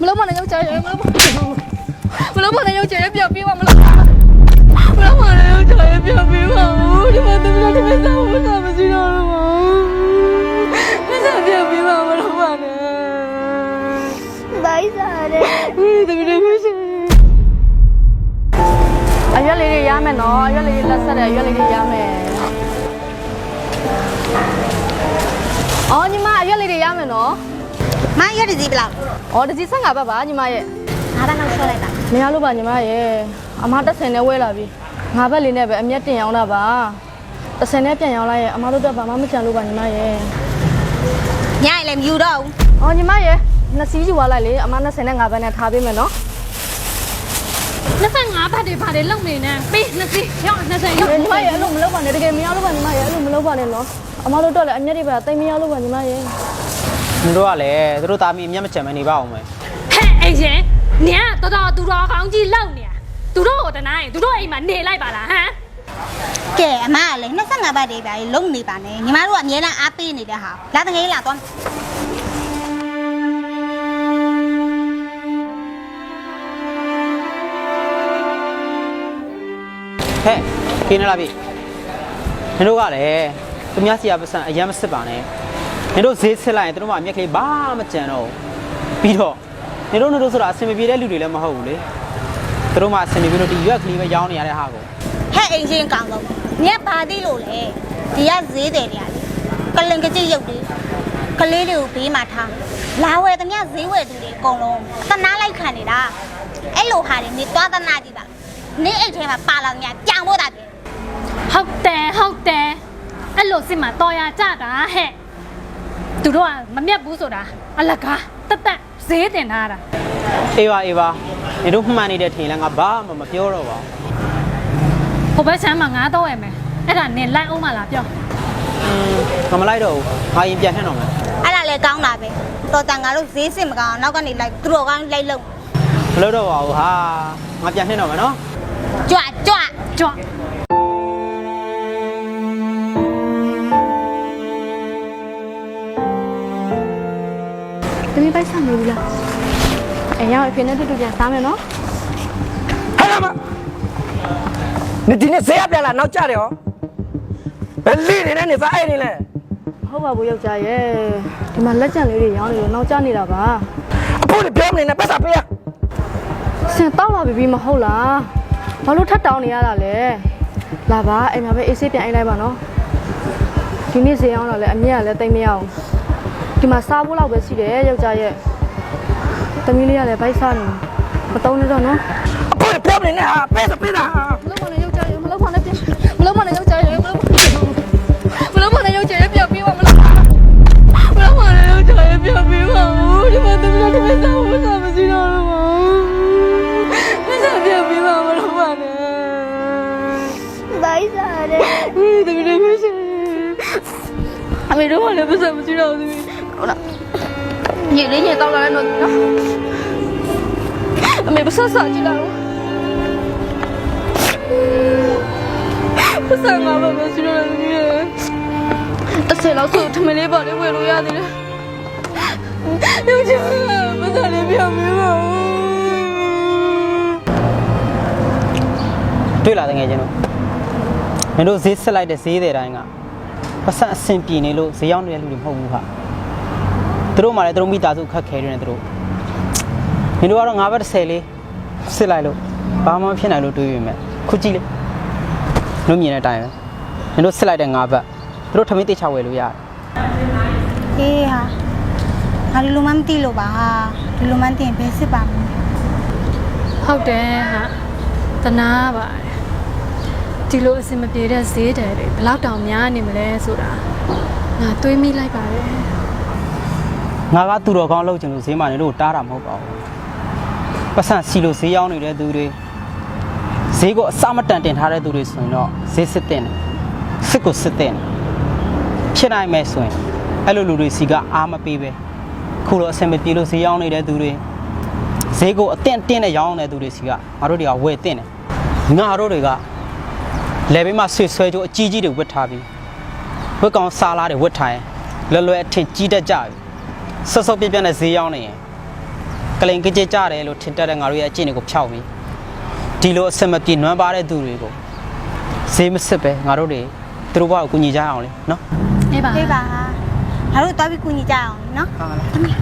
လို့မနဲ့ယောက်ျားရဲ့မလို့မနဲ့ယောက်ျားရဲ့ပြောပြီးပါမလို့မနဲ့ယောက်ျားရဲ့ပြောပြီးပါဦးဒီမှာတမန်တော်ဒီမှာတော့ဘာမှမရှိတော့ဘူးမပြောပြီးပါမလို့မနဲ့ဘိုက်စားတယ်တမန်တော်မရှိအရွက်လေးတွေရမယ်နော်အရွက်လေးတွေလက်ဆက်တယ်အရွက်လေးတွေရမယ်အော်ညီမအရွက်လေးတွေရမယ်နော်မရွက်တစည်းဘယ်လောက်အော်တစည်း15ဘတ်ပါညီမရဲ့ငါးဘတ်လောက်ဆော့လိုက်တာမရလို့ပါညီမရဲ့အမ30နဲ့ဝဲလာပြီ5ဘတ်လေးနဲ့ပဲအမျက်တင်ရောင်းတာပါ30နဲ့ပြန်ရောင်းလိုက်ရဲ့အမတို့တော့ဘာမှမကြံလို့ပါညီမရဲ့ညရင်လည်းမယူတော့ဘူးအော်ညီမရဲ့နှစ်စီးယူသွားလိုက်လေအမ25ဘတ်နဲ့ထားပေးမယ်နော်25ဘတ်တွေပါတယ်လုံနေနဲ့ပေး20ရောက်20ရောက်ညီမရဲ့အဲ့လိုမလုပ်ပါနဲ့တကယ်မရလို့ပါညီမရဲ့အဲ့လိုမလုပ်ပါနဲ့နော်အမတို့တော့လည်းအမျက်တွေပါတိတ်မရလို့ပါညီမရဲ့သူတို့ကလည်းသူတို့သားမီးအမျက်မချမ်းမနေပါအောင်မယ်ဟဲ့အိမ်ရှင်နင်ကတော်သူတော်ကောင်းကြီးလောက်နေသူတို့ကိုတနာရင်သူတို့အိမ်မှာနေလိုက်ပါလားဟမ်ကဲအမကလည်း25ဘတ်တွေပါလုံနေပါနဲ့ညီမတို့ကအများအားအားပေးနေတဲ့ဟာလာတငယ်လာသွားဟဲ့ခင်းနေလားပြီနင်တို့ကလည်းသူများစီရပစံအရန်မစစ်ပါနဲ့နင်တို့ဈေးစစ်လိုက်ရင်တို့မှအမျက်ကလေးဘာမှမကြံတော့ပြီးတော့နင်တို့ဆိုတာအဆင်မပြေတဲ့လူတွေလည်းမဟုတ်ဘူးလေတို့မှအဆင်မပြေလို့ဒီရွက်ကလေးပဲရောင်းနေရတဲ့ဟာကိုဟဲ့အိမ်ရှင်ကောင်းတော့ညက်ဘာသိလို့လဲဒီကဈေးတယ်နေရတယ်ကလင်ကကြည့်ရုပ်လေးကလေးတွေကိုဘေးမှာထားလာဝယ်သမျှဈေးဝယ်သူတွေအကုန်လုံးတနာလိုက်ခံနေတာအဲ့လိုဟာတွေနေသွားတနာကြည့်ပါနေအိတ်ထဲမှာပါလာများကြောင်ဖို့တာတယ်ဟုတ်တယ်အဲ့လိုစစ်မှာတော်ရကြတာဟဲ့သူတို့ကမမျက်ဘူးဆိုတာအလကားတက်ဈေးတင်ထားတာအေးပါနင်တို့မှန်နေတဲ့ထင်လဲငါဘာမှမပြောတော့ပါဘူးဟိုဘက်ချမ်းမှာငါတော့ရမယ်အဲ့ဒါနင်လိုက်အောင်မလားပြောငါမလိုက်တော့ဘူးငါရင်ပြန်ထည့်တော့မယ်အဲ့ဒါလည်းကောင်းတာပဲတော်တန်ငါတို့ဈေးစစ်မကောင်းနောက်ကနေလိုက်သူတို့ကောင်းလိုက်လုံးမလို့တော့ပါဘူးဟာငါပြန်ထည့်တော့မယ်နော်ကြွတမီးပိုက်ဆောင်နေဘူးလားအဲ့ရောက်အဖေနဲ့တူတူပြန်စားမယ်နော်ဟဲ့မနေဒီနေ့ဈေးရပြန်လာနောက်ကြတယ်ဟောဘယ်လိနေနဲ့နေစားအဲ့နေလဲဟုတ်ပါဘူးယောက်ျားရဲ့ဒီမှာလက်ကျန်လေးတွေရောင်းနေလို့နောက်ကျနေတာပါအဖိုးလည်းပြောမနေနဲ့ပတ်စာပေးရစင်တောက်လာပြီမဟုတ်လားဘာလို့ထပ်တောင်းနေရတာလဲလာပါအိမ်မှာပဲအေးဆေးပြန်အိမ်လိုက်ပါနော်ဒီနေ့ဈေးရောင်းတော့လည်းအမြက်ကလည်းတိတ်မရအောင်ဒီမှာစားဖို့လောက်ပဲရှိတယ်ယောက်ျားရဲ့တမီးလေးကလည်းဗိုက်စားနေမတုံးနေတော့နော်အဖိုးလည်းပြောမနေနဲ့ဟာပေးတာမလုပ်ပါနဲ့ယောက်ျားရဲ့မလုပ်ပါနဲ့ယောက်ျားရဲ့မလုပ်ပါနဲ့ယောက်ျားရဲ့ပြောပြီးပါမလုပ်ပါနဲ့ယောက်ျားရဲ့ပြောပြီးပါဦးဒီမှာတမီးလေးကစားဖို့စားမရှိတော့ဘူးမပြောပြီးပါမလုပ်ပါနဲ့ဘိုက်စားတယ်တမီးလေးမရှိအမေတို့ကလည်းမစားမရှိတော့ဘူးဟုတ်လားညလေးတောက်လာတယ်နော်အမေပစစားကြည့်လာတော့ပစငါဘာမရှိတော့ဘူးတစ်ဆယ်လောက်ဆိုထမင်းလေးပါလေးဝယ်လို့ရသေးတယ်ယောက်ျားပစလေးပြောင်းပြီးပါတွေ့လာတဲ့ငယ်ချင်းတို့မင်းတို့ဈေးဆက်လိုက်တဲ့ဈေးတွေတိုင်းကပတ်စံအဆင်ပြေနေလို့ဈေးရောက်နေတဲ့လူတွေမဟုတ်ဘူးခါသူတို့မှလည်းသူတို့မိသားစုခက်ခဲနေတယ်သူတို့မင်းတို့ကတော့9ဘတ်30လေးစစ်လိုက်လို့ဘာမှဖြစ်နိုင်လို့တွေးပြီးမြဲခုကြည့်လေတို့မြင်တဲ့အတိုင်းပဲမင်းတို့စစ်လိုက်တဲ့9ဘတ်သူတို့ထမင်းတိတ်ချဝယ်လို့ရတယ်အေးဟာငါဒီလိုမှမသိလို့ပါဟာဒီလိုမှတင်ပေးစစ်ပါမယ်ဟုတ်တယ်ဟာတနာပါတယ်ဒီလိုအစင်မပြေတဲ့ဈေးတယ်တွေဘယ်လောက်တောင်များနေမလဲဆိုတာငါတွေးမိလိုက်ပါတယ်ငါကသူတော်ကောင်းလုပ်ချင်လို့ဈေးမှနေလို့တားတာမဟုတ်ပါဘူးပတ်စံစီလို့ဈေးရောက်နေတဲ့သူတွေဈေးကိုအစမတန်တင်ထားတဲ့သူတွေဆိုရင်တော့ဈေးစစ်တင်တယ်စစ်ကိုစစ်တင်တယ်ဖြစ်နိုင်မယ်ဆိုရင်အဲ့လိုလူတွေစီကအားမပေးပဲခုလိုအဆင်မပြေလို့ဈေးရောက်နေတဲ့သူတွေဈေးကိုအတင်းတင်းနဲ့ရောင်းနေတဲ့သူတွေစီကငါတို့တွေကဝယ်တင်တယ်ငါတို့တွေကလဲဘေးမှာဆွေဆွဲကြိုးအကြီးကြီးတွေဝတ်ထားပြီးဝတ်ကောင်စားလားတွေဝတ်ထားရင်လွယ်လွယ်အထင်ကြီးတတ်ကြပြီဆော့ဆော့ပြက်ပြက်နဲ့ဈေးရောက်နေရင် ကလင်ကကြကြတယ်လို့ထင်တတ်တဲ့ငါတို့ရဲ့အကျင့်တွေကိုဖျောက်ပြီးဒီလိုအစမပြေနွမ်းပါတဲ့သူတွေကိုဈေးမစစ်ပဲငါတို့တွေသူတို့ဘဝကိုကူညီကြအောင်လေနော် အေးပါ ဖေးပါငါတို့သွားပြီးကူညီကြအောင်နော် ဟုတ်လား သမီး